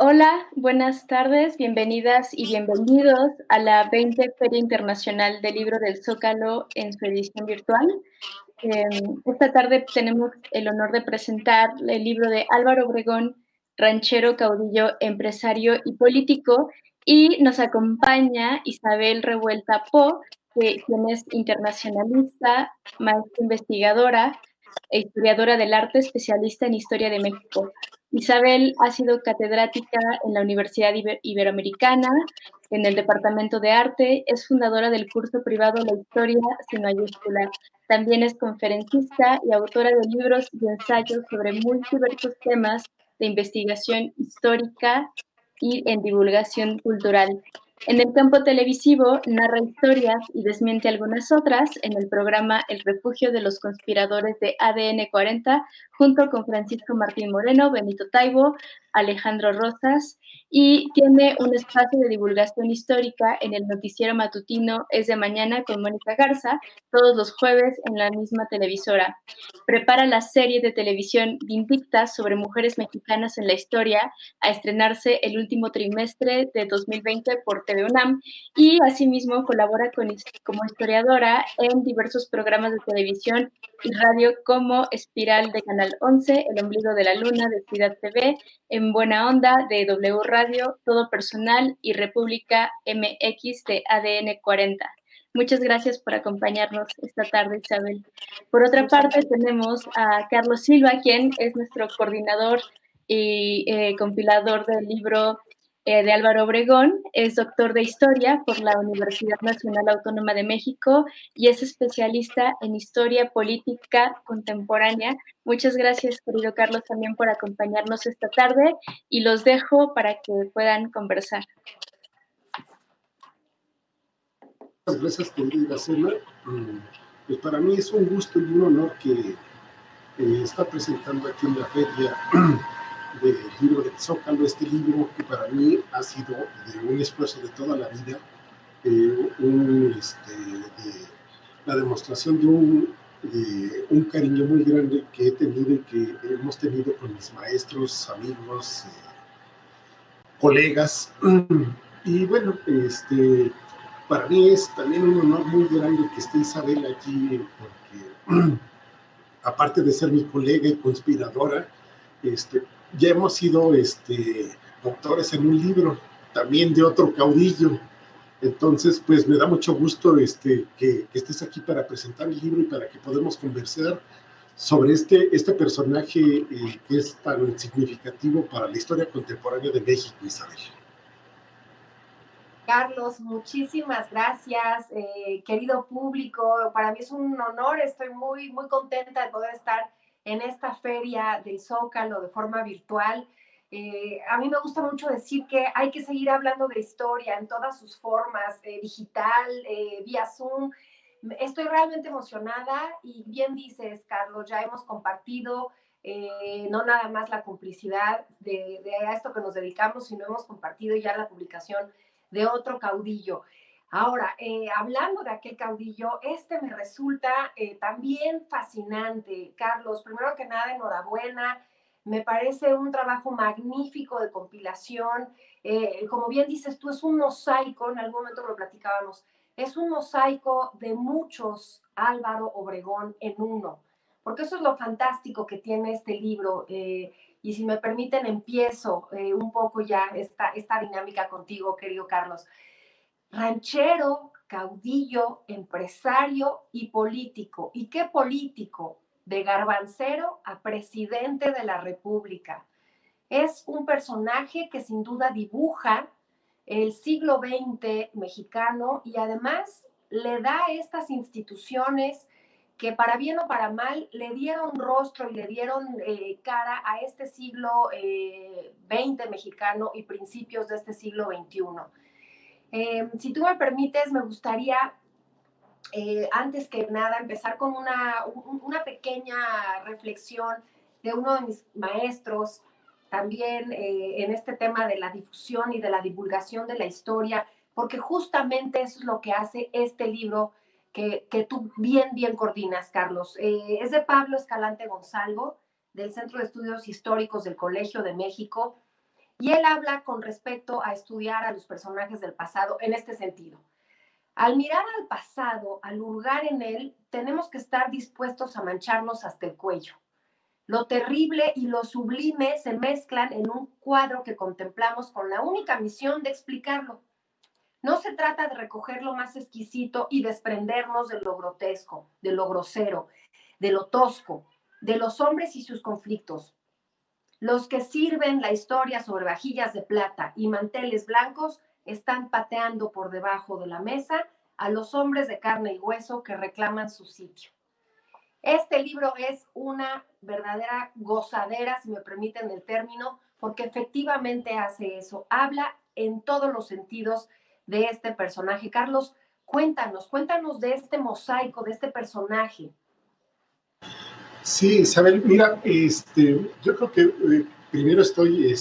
Hola, buenas tardes, bienvenidas y bienvenidos a la 20 Feria Internacional del Libro del Zócalo en su edición virtual. Esta tarde tenemos el honor de presentar el libro de Álvaro Obregón, ranchero, caudillo, empresario y político, y nos acompaña Isabel Revuelta Po, quien es internacionalista, maestra investigadora e historiadora del arte, especialista en historia de México. Isabel ha sido catedrática en la Universidad Iberoamericana, en el Departamento de Arte, es fundadora del curso privado La Historia sin mayúscula. También es conferencista y autora de libros y ensayos sobre muy diversos temas de investigación histórica y en divulgación cultural. En el campo televisivo narra historias y desmiente algunas otras en el programa El Refugio de los Conspiradores de ADN 40, junto con Francisco Martín Moreno, Benito Taibo, Alejandro Rosas, y tiene un espacio de divulgación histórica en el noticiero matutino Es de Mañana con Mónica Garza, todos los jueves en la misma televisora. Prepara la serie de televisión Vindicta sobre mujeres mexicanas en la historia, a estrenarse el último trimestre de 2020 por TV UNAM, y asimismo colabora como historiadora en diversos programas de televisión y radio como Espiral de Canal 11, El Ombligo de la Luna de Ciudad TV, En Buena Onda de W Radio, Todo Personal y República MX de ADN 40. Muchas gracias por acompañarnos esta tarde, Isabel. Por otra parte, tenemos a Carlos Silva, quien es nuestro coordinador y compilador del libro de Álvaro Obregón. Es doctor de Historia por la Universidad Nacional Autónoma de México y es especialista en Historia Política Contemporánea. Muchas gracias, querido Carlos, también por acompañarnos esta tarde, y los dejo para que puedan conversar. Muchas gracias, querida Iracema. Pues para mí es un gusto y un honor que está presentando aquí en la feria del libro del Zócalo, este libro que para mí ha sido de un esfuerzo de toda la vida, la demostración de un cariño muy grande que he tenido y que hemos tenido con mis maestros, amigos, colegas. Y bueno, para mí es también un honor muy grande que esté Isabel aquí, porque aparte de ser mi colega y conspiradora, ya hemos sido autores en un libro, también de otro caudillo. Entonces, pues me da mucho gusto que estés aquí para presentar el libro y para que podamos conversar sobre este personaje que es tan significativo para la historia contemporánea de México, Isabel. Carlos, muchísimas gracias, querido público. Para mí es un honor, estoy muy contenta de poder estar en esta feria del Zócalo de forma virtual. A mí me gusta mucho decir que hay que seguir hablando de historia en todas sus formas, digital, vía Zoom. Estoy realmente emocionada y bien dices, Carlos, ya hemos compartido no nada más la complicidad de a esto que nos dedicamos, sino hemos compartido ya la publicación de otro caudillo. Ahora, hablando de aquel caudillo, me resulta también fascinante. Carlos, primero que nada, enhorabuena. Me parece un trabajo magnífico de compilación. Como bien dices tú, es un mosaico, en algún momento lo platicábamos, es un mosaico de muchos Álvaro Obregón en uno. Porque eso es lo fantástico que tiene este libro. Y si me permiten, empiezo un poco ya esta dinámica contigo, querido Carlos. Ranchero, caudillo, empresario y político. ¿Y qué político? De garbancero a presidente de la República. Es un personaje que sin duda dibuja el siglo XX mexicano y además le da a estas instituciones que para bien o para mal le dieron rostro y le dieron cara a este siglo XX mexicano y principios de este siglo XXI. Si tú me permites, me gustaría, antes que nada, empezar con una pequeña reflexión de uno de mis maestros, también en este tema de la difusión y de la divulgación de la historia, porque justamente eso es lo que hace este libro que tú bien coordinas, Carlos. Es de Pablo Escalante Gonzalvo, del Centro de Estudios Históricos del Colegio de México. Y él habla con respecto a estudiar a los personajes del pasado en este sentido. Al mirar al pasado, al hurgar en él, tenemos que estar dispuestos a mancharnos hasta el cuello. Lo terrible y lo sublime se mezclan en un cuadro que contemplamos con la única misión de explicarlo. No se trata de recoger lo más exquisito y desprendernos de lo grotesco, de lo grosero, de lo tosco, de los hombres y sus conflictos. Los que sirven la historia sobre vajillas de plata y manteles blancos están pateando por debajo de la mesa a los hombres de carne y hueso que reclaman su sitio. Este libro es una verdadera gozadera, si me permiten el término, porque efectivamente hace eso. Habla en todos los sentidos de este personaje. Carlos, cuéntanos de este mosaico, de este personaje. Sí, Isabel, mira, yo creo que primero estoy,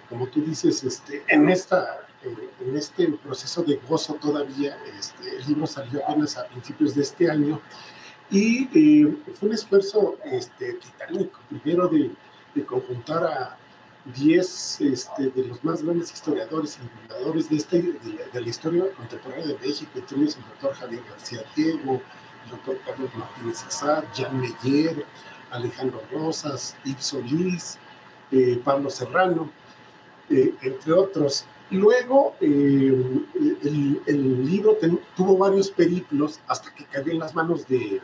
como tú dices, en este proceso de gozo todavía. El libro salió apenas a principios de este año y fue un esfuerzo titánico, primero de conjuntar a 10 de los más grandes historiadores y divulgadores de la historia contemporánea de México, entre ellos el doctor Javier García Diego, el doctor Carlos Martínez Azar, Jan Meyer, Alejandro Rosas, Yves Solís, Pablo Serrano, entre otros. Luego, el libro tuvo varios periplos hasta que cayó en las manos de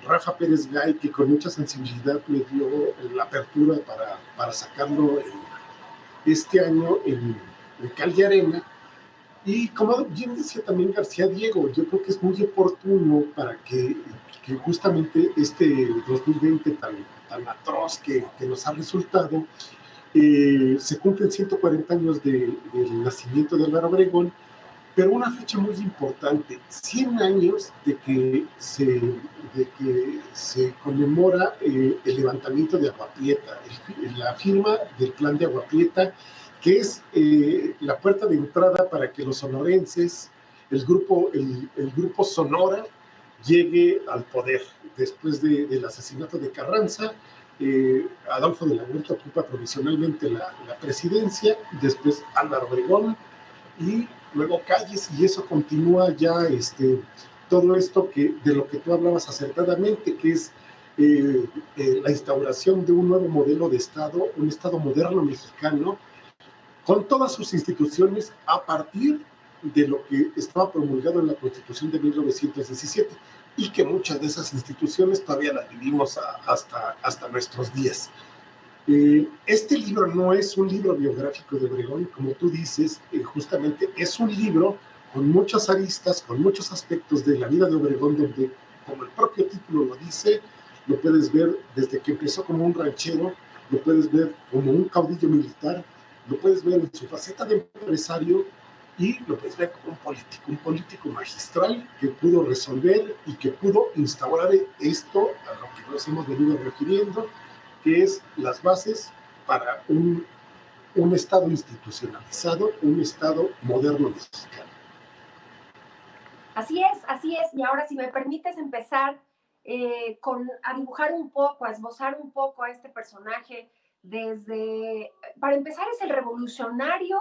Rafa Pérez Gay, que con mucha sensibilidad me dio la apertura para sacarlo este año en Cal y Arena. Y como bien decía también García Diego, yo creo que es muy oportuno para que justamente este 2020 tan atroz que nos ha resultado, se cumplen 140 años del nacimiento de Álvaro Obregón, pero una fecha muy importante, 100 años de que se conmemora el levantamiento de Agua Prieta, la firma del plan de Agua Prieta, que es la puerta de entrada para que los sonorenses, el grupo Sonora, llegue al poder. Después del asesinato de Carranza, Adolfo de la Huerta ocupa provisionalmente la presidencia, después Álvaro Obregón, y luego Calles, y eso continúa ya todo esto de lo que tú hablabas acertadamente, que es la instauración de un nuevo modelo de Estado, un Estado moderno mexicano, con todas sus instituciones a partir de lo que estaba promulgado en la Constitución de 1917, y que muchas de esas instituciones todavía las vivimos hasta nuestros días. Este libro no es un libro biográfico de Obregón, como tú dices, justamente es un libro con muchas aristas, con muchos aspectos de la vida de Obregón, donde, como el propio título lo dice, lo puedes ver desde que empezó como un ranchero, lo puedes ver como un caudillo militar, lo puedes ver en su faceta de empresario y lo puedes ver como un político magistral que pudo resolver y que pudo instaurar esto a lo que nos hemos venido refiriendo, que es las bases para un Estado institucionalizado, un Estado moderno mexicano. Así es. Y ahora, si me permites empezar a dibujar un poco, a esbozar un poco a este personaje, para empezar, es el revolucionario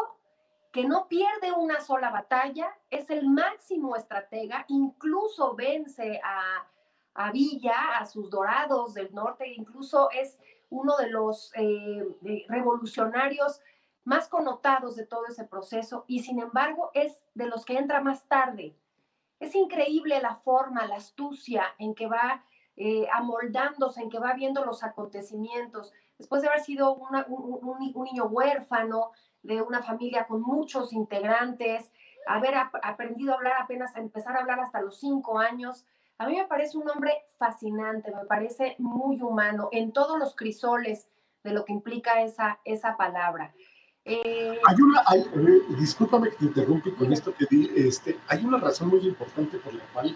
que no pierde una sola batalla, es el máximo estratega, incluso vence a Villa, a sus dorados del norte, incluso es uno de los revolucionarios más connotados de todo ese proceso, y sin embargo es de los que entra más tarde. Es increíble la forma, la astucia en que va amoldándose, en que va viendo los acontecimientos. Después de haber sido un niño huérfano de una familia con muchos integrantes, haber aprendido a hablar apenas, a empezar a hablar hasta los 5 años, a mí me parece un hombre fascinante, me parece muy humano en todos los crisoles de lo que implica esa palabra. Discúlpame que te interrumpa con esto que di. Hay una razón muy importante por la cual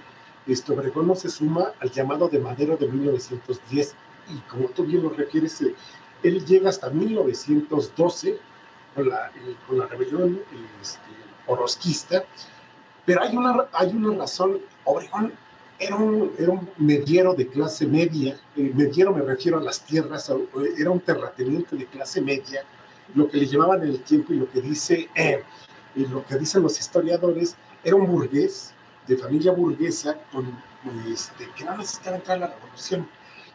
Obregón no se suma al llamado de Madero de 1910, y como tú bien lo refieres, él llega hasta 1912 con la rebelión orozquista, pero hay una razón. Obregón era un mediero de clase media, mediero me refiero a las tierras, era un terrateniente de clase media, lo que le llamaban en el tiempo y lo que dicen los historiadores, era un burgués, de familia burguesa, que no necesitaba entrar a la revolución.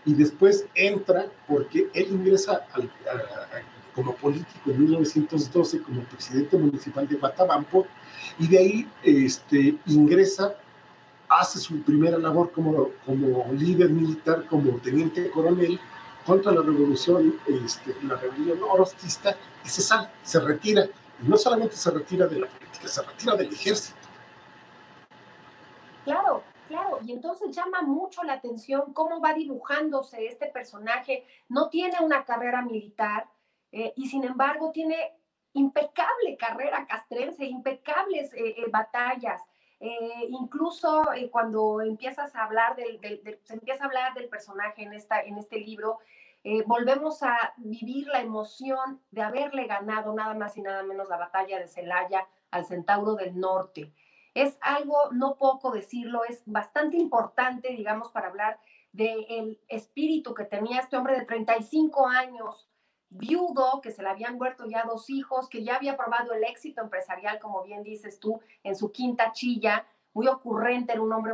Y después entra porque él ingresa como político en 1912 como presidente municipal de Guatabampo, y de ahí ingresa, hace su primera labor como líder militar, como teniente coronel, contra la rebelión orostista, y se retira. Y no solamente se retira de la política, se retira del ejército. Claro, claro, y entonces llama mucho la atención cómo va dibujándose este personaje. No tiene una carrera militar y sin embargo tiene impecable carrera castrense, impecables batallas. Incluso cuando empiezas a hablar se empieza a hablar del personaje en este libro, volvemos a vivir la emoción de haberle ganado nada más y nada menos la batalla de Celaya al Centauro del Norte. Es algo no poco decirlo, es bastante importante, digamos, para hablar del espíritu que tenía este hombre de 35 años, viudo, que se le habían muerto ya 2 hijos, que ya había probado el éxito empresarial, como bien dices tú, en su quinta chilla, muy ocurrente, era un hombre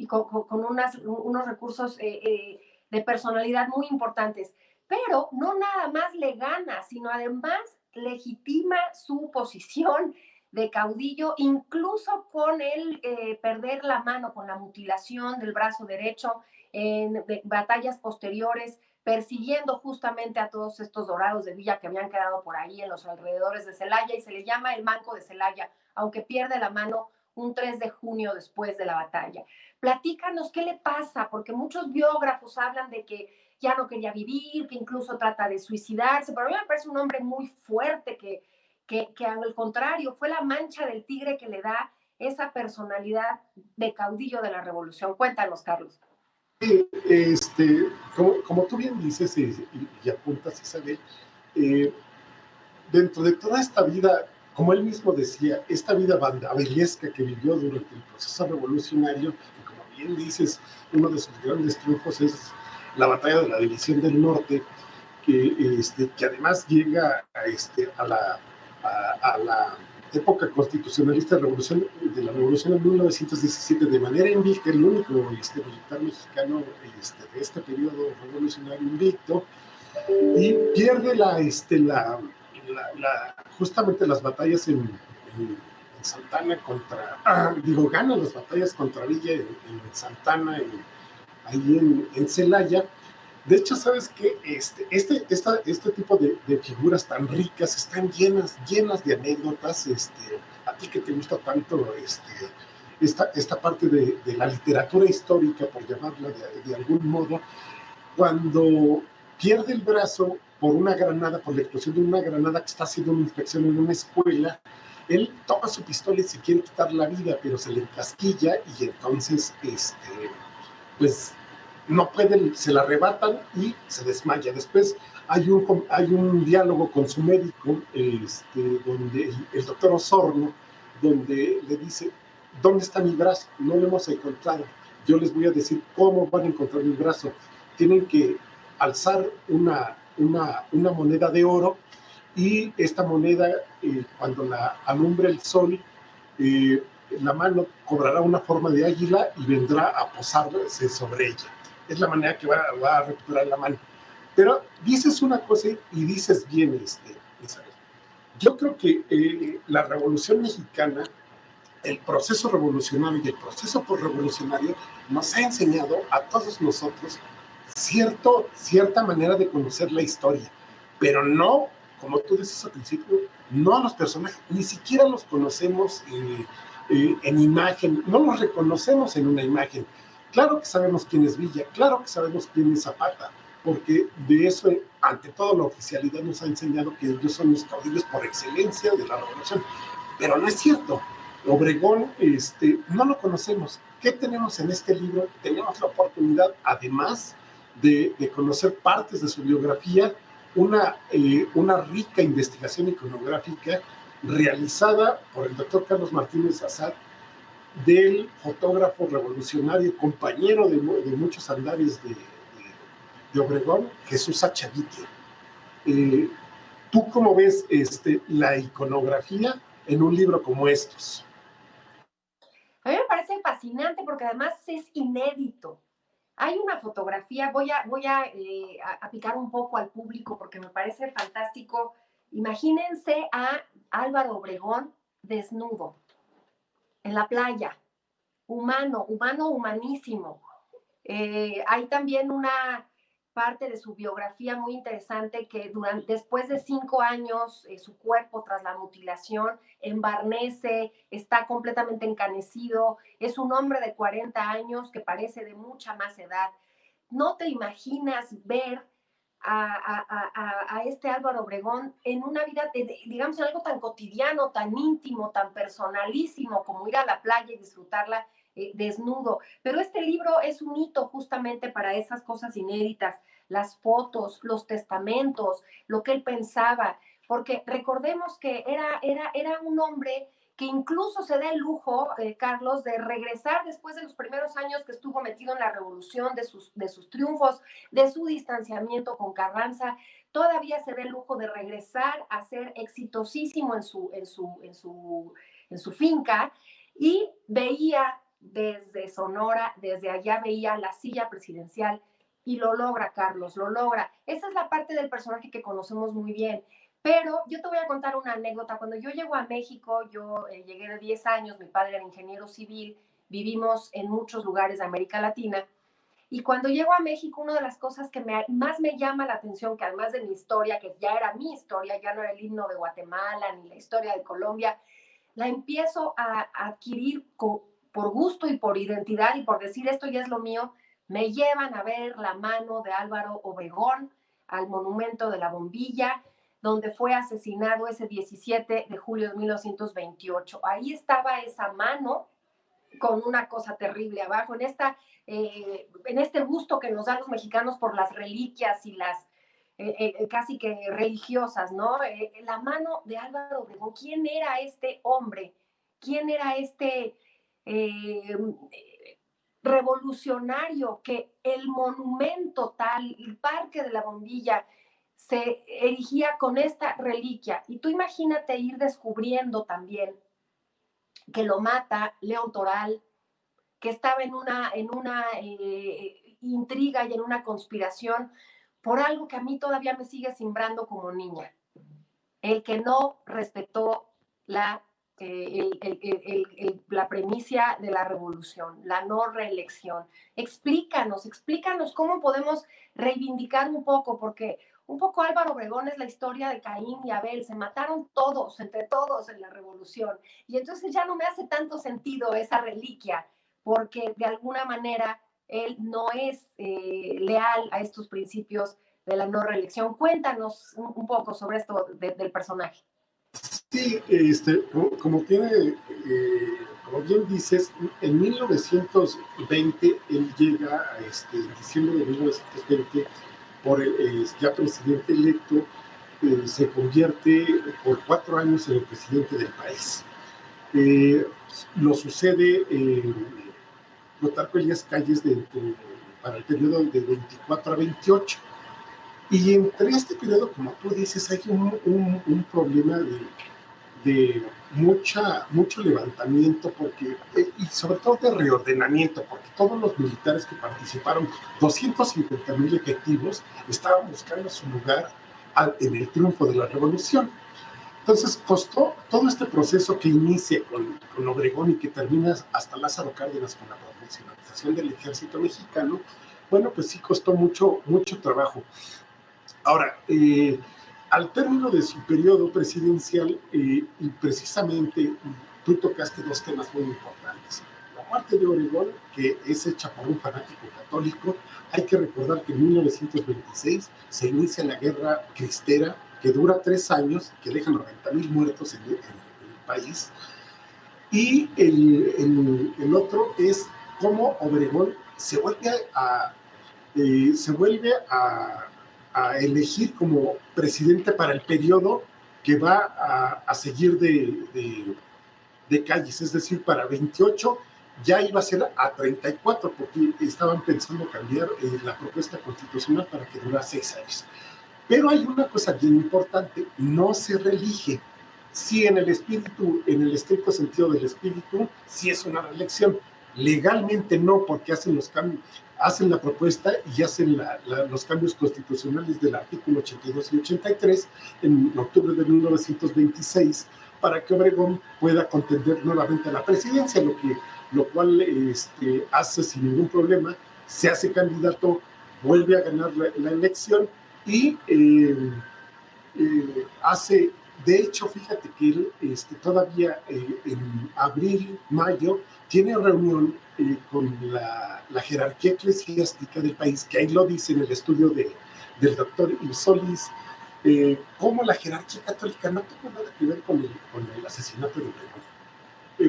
con unos recursos de personalidad muy importantes. Pero no nada más le gana, sino además legitima su posición de caudillo, incluso con el perder la mano, con la mutilación del brazo derecho en batallas posteriores, persiguiendo justamente a todos estos dorados de Villa que habían quedado por ahí en los alrededores de Celaya, y se le llama el Manco de Celaya, aunque pierde la mano un 3 de junio después de la batalla. Platícanos qué le pasa, porque muchos biógrafos hablan de que ya no quería vivir, que incluso trata de suicidarse, pero a mí me parece un hombre muy fuerte que al contrario fue la mancha del tigre que le da esa personalidad de caudillo de la revolución. Cuéntanos, Carlos. Como tú bien dices y apuntas, Isabel, dentro de toda esta vida, como él mismo decía, esta vida bandaberesca que vivió durante el proceso revolucionario, y como bien dices, uno de sus grandes triunfos es la batalla de la División del Norte, que además llega a la época constitucionalista de la revolución de 1917 de manera invicta, el único militar mexicano de este periodo revolucionario invicto, y pierde justamente las batallas en Santana gana las batallas contra Villa en Santana, ahí en Celaya. De hecho, ¿sabes qué? Este tipo de figuras tan ricas están llenas de anécdotas. A ti que te gusta tanto esta parte de la literatura histórica, por llamarla de algún modo, cuando pierde el brazo por una granada, por la explosión de una granada que está haciendo una inspección en una escuela, él toma su pistola y se quiere quitar la vida, pero se le encasquilla y entonces, pues no puede, se la arrebatan y se desmaya. Después hay un diálogo con su médico, donde el doctor Osorno, donde le dice, ¿dónde está mi brazo? No lo hemos encontrado. Yo les voy a decir cómo van a encontrar mi brazo. Tienen que alzar una moneda de oro, y esta moneda, cuando la alumbre el sol, la mano cobrará una forma de águila y vendrá a posarse sobre ella. Es la manera que va a recuperar la mano. Pero dices una cosa y dices bien, Isabel. Yo creo que la Revolución Mexicana, el proceso revolucionario y el proceso postrevolucionario nos ha enseñado a todos nosotros cierta manera de conocer la historia, pero no, como tú dices al principio, no a los personajes, ni siquiera los conocemos en imagen, no los reconocemos en una imagen. Claro que sabemos quién es Villa, claro que sabemos quién es Zapata, porque de eso, ante todo, la oficialidad nos ha enseñado que ellos son los caudillos por excelencia de la revolución, pero no es cierto. Obregón, no lo conocemos. ¿Qué tenemos en este libro? Tenemos la oportunidad, además de conocer partes de su biografía, una rica investigación iconográfica realizada por el doctor Carlos Martínez Azad, del fotógrafo revolucionario, compañero de muchos andares de Obregón, Jesús Achavitia. ¿Tú cómo ves la iconografía en un libro como estos? A mí me parece fascinante porque además es inédito. Hay una fotografía, voy a picar un poco al público porque me parece fantástico. Imagínense a Álvaro Obregón desnudo en la playa, humano, humanísimo. Hay también una parte de su biografía muy interesante que después de 5 años su cuerpo tras la mutilación embarnece, está completamente encanecido, es un hombre de 40 años que parece de mucha más edad. No te imaginas ver a este Álvaro Obregón en una vida, digamos, en algo tan cotidiano, tan íntimo, tan personalísimo como ir a la playa y disfrutarla desnudo. Pero este libro es un hito justamente para esas cosas inéditas, las fotos, los testamentos, lo que él pensaba, porque recordemos que era un hombre que incluso se da el lujo, Carlos, de regresar después de los primeros años que estuvo metido en la revolución, de sus triunfos, de su distanciamiento con Carranza, todavía se da el lujo de regresar a ser exitosísimo en su finca y veía desde Sonora, desde allá veía la silla presidencial y lo logra, Carlos, lo logra. Esa es la parte del personaje que conocemos muy bien. Pero yo te voy a contar una anécdota. Cuando yo llego a México, yo llegué de 10 años, mi padre era ingeniero civil, vivimos en muchos lugares de América Latina. Y cuando llego a México, una de las cosas que más me llama la atención, que además de mi historia, que ya era mi historia, ya no era el himno de Guatemala ni la historia de Colombia, la empiezo a adquirir por gusto y por identidad y por decir esto ya es lo mío, me llevan a ver la mano de Álvaro Obregón al monumento de la Bombilla, donde fue asesinado ese 17 de julio de 1928. Ahí estaba esa mano con una cosa terrible abajo, en este gusto que nos dan los mexicanos por las reliquias y las casi que religiosas, ¿no? La mano de Álvaro Obregón, ¿quién era este hombre? ¿Quién era este eh, revolucionario que el monumento tal, el Parque de la Bombilla, se erigía con esta reliquia? Y tú imagínate ir descubriendo también que lo mata León Toral, que estaba en una intriga y en una conspiración por algo que a mí todavía me sigue simbrando como niña. El que no respetó la premisa de la revolución, la no reelección. Explícanos cómo podemos reivindicar un poco, porque un poco Álvaro Obregón es la historia de Caín y Abel, se mataron todos, entre todos en la revolución, y entonces ya no me hace tanto sentido esa reliquia, porque de alguna manera él no es leal a estos principios de la no reelección. Cuéntanos un poco sobre esto del personaje. Sí, como bien dices, en 1920 él llega, en diciembre de 1920, ya presidente electo, se convierte por 4 años en el presidente del país. Lo sucede Plutarco Elías Calles para el periodo de 24 a 28. Y entre este periodo, como tú dices, hay un problema de mucho levantamiento y sobre todo de reordenamiento, porque todos los militares que participaron, 250,000 efectivos, estaban buscando su lugar en el triunfo de la revolución. Entonces costó todo este proceso que inicia con Obregón y que termina hasta Lázaro Cárdenas con la profesionalización del ejército mexicano. Bueno, pues sí costó mucho trabajo. Ahora, al término de su periodo presidencial, y precisamente tú tocaste 2 temas muy importantes. La muerte de Obregón, que es hecha por un fanático católico. Hay que recordar que en 1926 se inicia la guerra cristera, que dura 3 años, que deja 90,000 muertos en el país. Y el otro es cómo Obregón se vuelve a elegir como presidente para el periodo que va a seguir de de calles, es decir, para 28 ya iba a ser a 34, porque estaban pensando cambiar la propuesta constitucional para que durara 6 años. Pero hay una cosa bien importante, no se reelige. Sí, en el espíritu, en el estricto sentido del espíritu, sí es una reelección. Legalmente no, porque hacen los cambios, hacen la propuesta y hacen los cambios constitucionales del artículo 82 y 83 en octubre de 1926 para que Obregón pueda contender nuevamente a la presidencia, lo cual hace sin ningún problema, se hace candidato, vuelve a ganar la elección y hace, de hecho, fíjate que él todavía en abril, mayo, tiene reunión con la jerarquía eclesiástica del país, que ahí lo dice en el estudio del doctor Insolis, cómo la jerarquía católica no tuvo nada que ver con el asesinato de Obregón.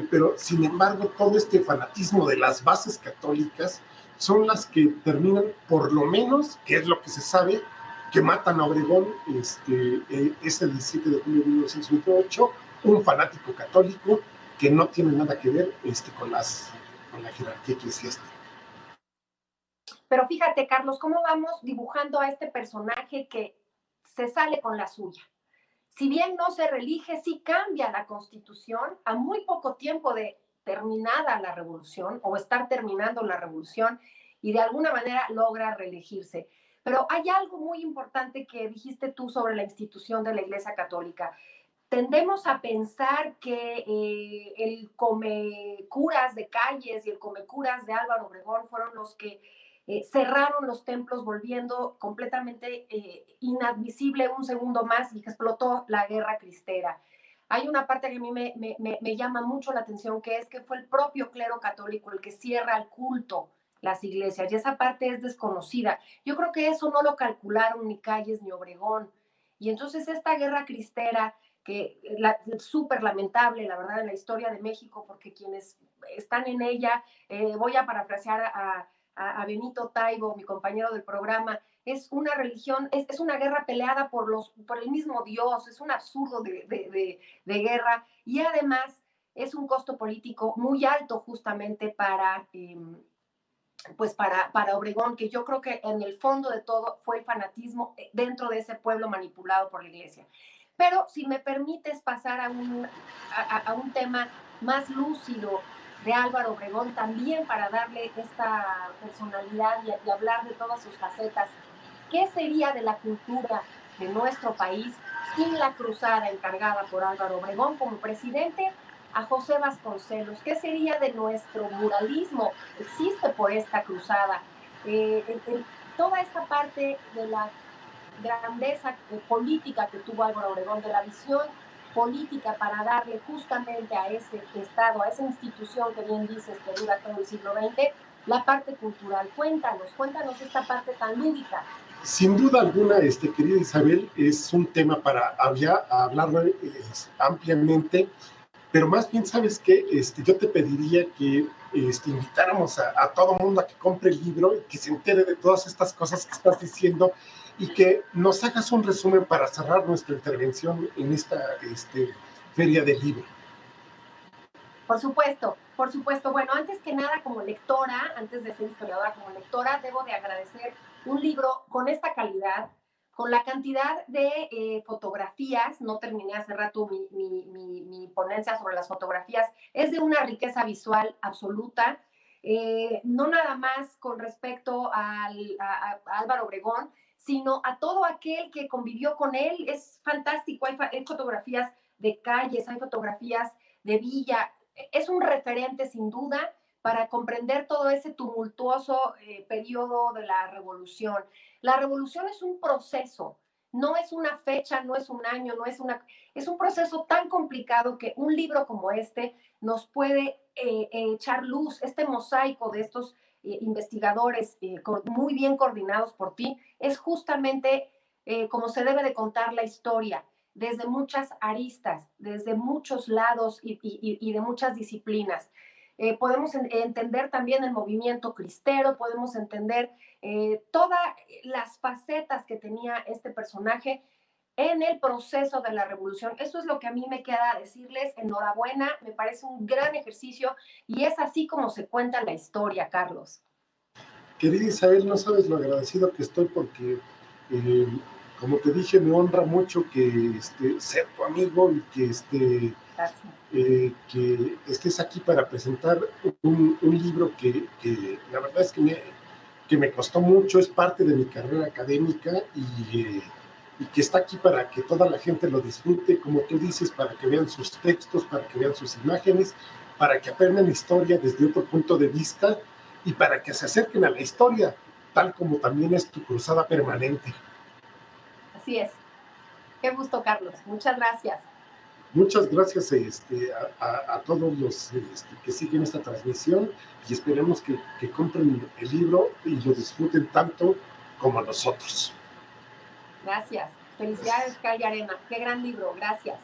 Pero, sin embargo, todo este fanatismo de las bases católicas son las que terminan, por lo menos, que es lo que se sabe, que matan a Obregón ese 17 de julio de 1958, un fanático católico que no tiene nada que ver con la jerarquía eclesiástica. Pero fíjate, Carlos, cómo vamos dibujando a este personaje que se sale con la suya. Si bien no se reelige, sí cambia la Constitución a muy poco tiempo de terminada la revolución o estar terminando la revolución y de alguna manera logra reelegirse. Pero hay algo muy importante que dijiste tú sobre la institución de la Iglesia Católica. Tendemos a pensar que el Comecuras de Calles y el Comecuras de Álvaro Obregón fueron los que cerraron los templos, volviendo completamente inadmisible un segundo más y que explotó la guerra cristera. Hay una parte que a mí me llama mucho la atención, que es que fue el propio clero católico el que cierra el culto las iglesias, y esa parte es desconocida. Yo creo que eso no lo calcularon ni Calles ni Obregón. Y entonces esta guerra cristera, que es súper lamentable, la verdad, en la historia de México, porque quienes están en ella, voy a parafrasear a Benito Taibo, mi compañero del programa, es una religión, es una guerra peleada por el mismo Dios, es un absurdo de guerra, y además es un costo político muy alto justamente para Obregón, que yo creo que en el fondo de todo fue el fanatismo dentro de ese pueblo manipulado por la iglesia. Pero si me permites pasar a un tema más lúcido de Álvaro Obregón, también para darle esta personalidad y hablar de todas sus facetas, ¿qué sería de la cultura de nuestro país sin la cruzada encargada por Álvaro Obregón como presidente a José Vasconcelos? ¿Qué sería de nuestro muralismo? Existe por esta cruzada. Toda esta parte de la grandeza política que tuvo Álvaro Obregón, de la visión política para darle justamente a ese Estado, a esa institución que bien dices que dura todo el siglo XX, la parte cultural. Cuéntanos esta parte tan lúdica. Sin duda alguna, querida Isabel, es un tema para hablarlo ampliamente, pero más bien, ¿sabes qué? Yo te pediría que invitáramos a todo mundo a que compre el libro y que se entere de todas estas cosas que estás diciendo y que nos hagas un resumen para cerrar nuestra intervención en esta feria del libro. Por supuesto, por supuesto. Bueno, antes que nada, como lectora, antes de ser historiadora, como lectora, debo de agradecer un libro con esta calidad, con la cantidad de fotografías. No terminé hace rato mi ponencia sobre las fotografías. Es de una riqueza visual absoluta. No nada más con respecto a Álvaro Obregón, sino a todo aquel que convivió con él. Es fantástico. Hay fotografías de calles, hay fotografías de villa. Es un referente sin duda para comprender todo ese tumultuoso periodo de la revolución. La revolución es un proceso, no es una fecha, no es un año, es un proceso tan complicado que un libro como este nos puede echar luz. Este mosaico de estos investigadores muy bien coordinados por ti es justamente como se debe de contar la historia, desde muchas aristas, desde muchos lados y de muchas disciplinas. Podemos entender también el movimiento cristero, podemos entender todas las facetas que tenía este personaje, en el proceso de la revolución. Eso es lo que a mí me queda decirles. Enhorabuena, me parece un gran ejercicio y es así como se cuenta la historia, Carlos. Querida Isabel, no sabes lo agradecido que estoy porque, eh, como te dije, me honra mucho que ser tu amigo y que estés aquí para presentar un libro que la verdad es que me costó mucho, es parte de mi carrera académica y que está aquí para que toda la gente lo disfrute, como tú dices, para que vean sus textos, para que vean sus imágenes, para que aprendan historia desde otro punto de vista y para que se acerquen a la historia, tal como también es tu cruzada permanente. Así es. Qué gusto, Carlos. Muchas gracias. Muchas gracias a todos los que siguen esta transmisión y esperemos que compren el libro y lo disfruten tanto como nosotros. Gracias. Felicidades, Calle Arena. Qué gran libro. Gracias.